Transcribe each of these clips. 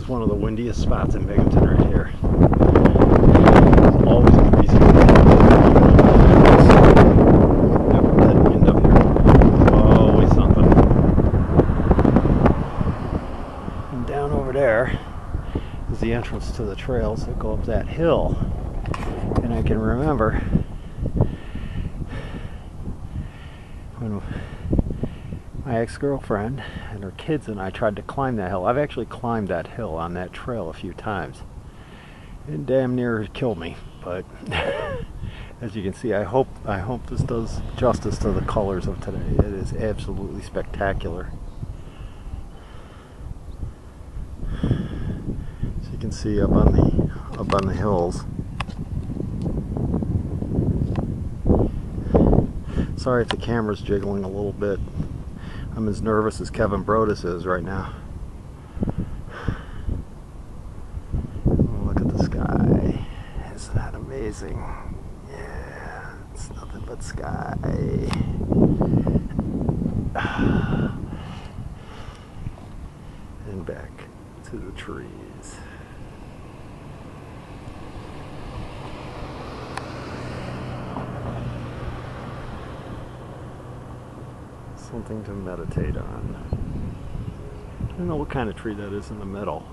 one of the windiest spots in Binghamton right here. It's always a breezy day. Never dead wind up here. Always something. And down over there is the entrance to the trails that go up that hill. And I can remember when my ex-girlfriend and her kids and I tried to climb that hill. I've actually climbed that hill on that trail a few times. It damn near killed me, but as you can see, I hope this does justice to the colors of today. It is absolutely spectacular. So you can see up on the hills. Sorry if the camera's jiggling a little bit. I'm as nervous as Kevin Brodus is right now. Oh, look at the sky. Isn't that amazing? Yeah, it's nothing but sky. And back to the trees. Something to meditate on. I don't know what kind of tree that is in the middle.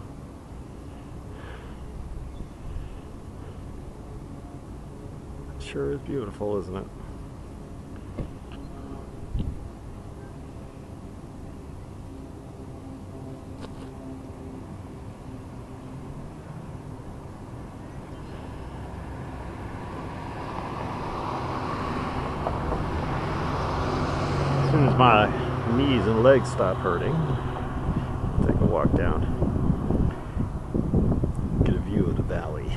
It sure is beautiful, isn't it? As soon as my knees and legs stop hurting, I'll take a walk down, get a view of the valley.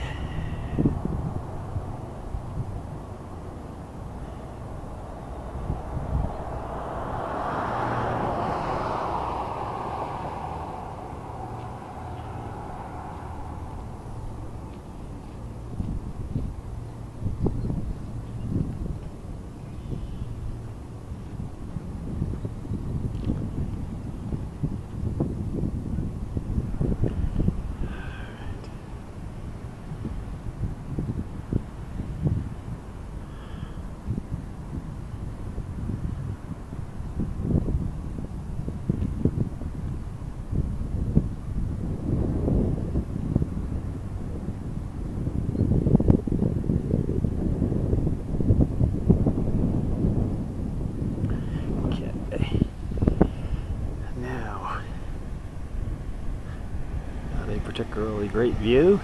Particularly great view.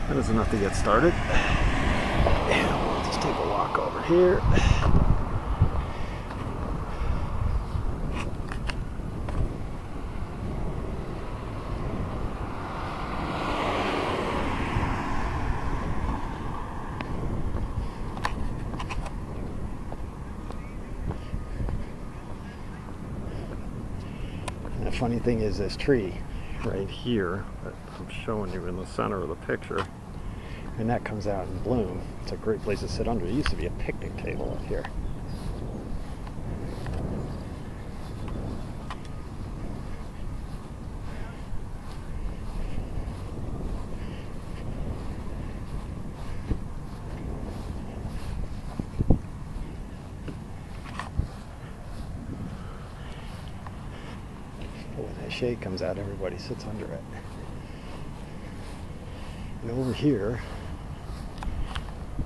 That is enough to get started. And we'll just take a walk over here. And the funny thing is, this tree right here that I'm showing you in the center of the picture, and that comes out in bloom. It's a great place to sit under. It used to be a picnic table up here. When that shade comes out, everybody sits under it. And over here,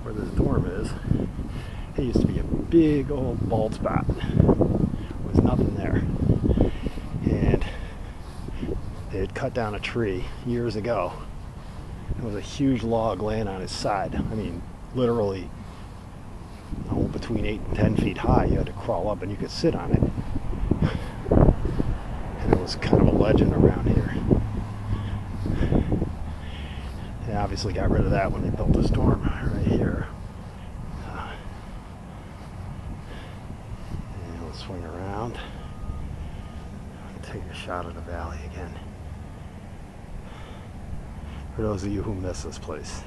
where this dorm is, it used to be a big old bald spot. There was nothing there. And they had cut down a tree years ago. There was a huge log laying on its side. I mean, literally, between 8 and 10 feet high. You had to crawl up and you could sit on it. It was kind of a legend around here. They obviously got rid of that when they built this dorm right here. And we'll swing around and take a shot of the valley again. For those of you who miss this place.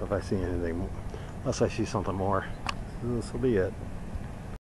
If I see anything, unless I see something more, this will be it.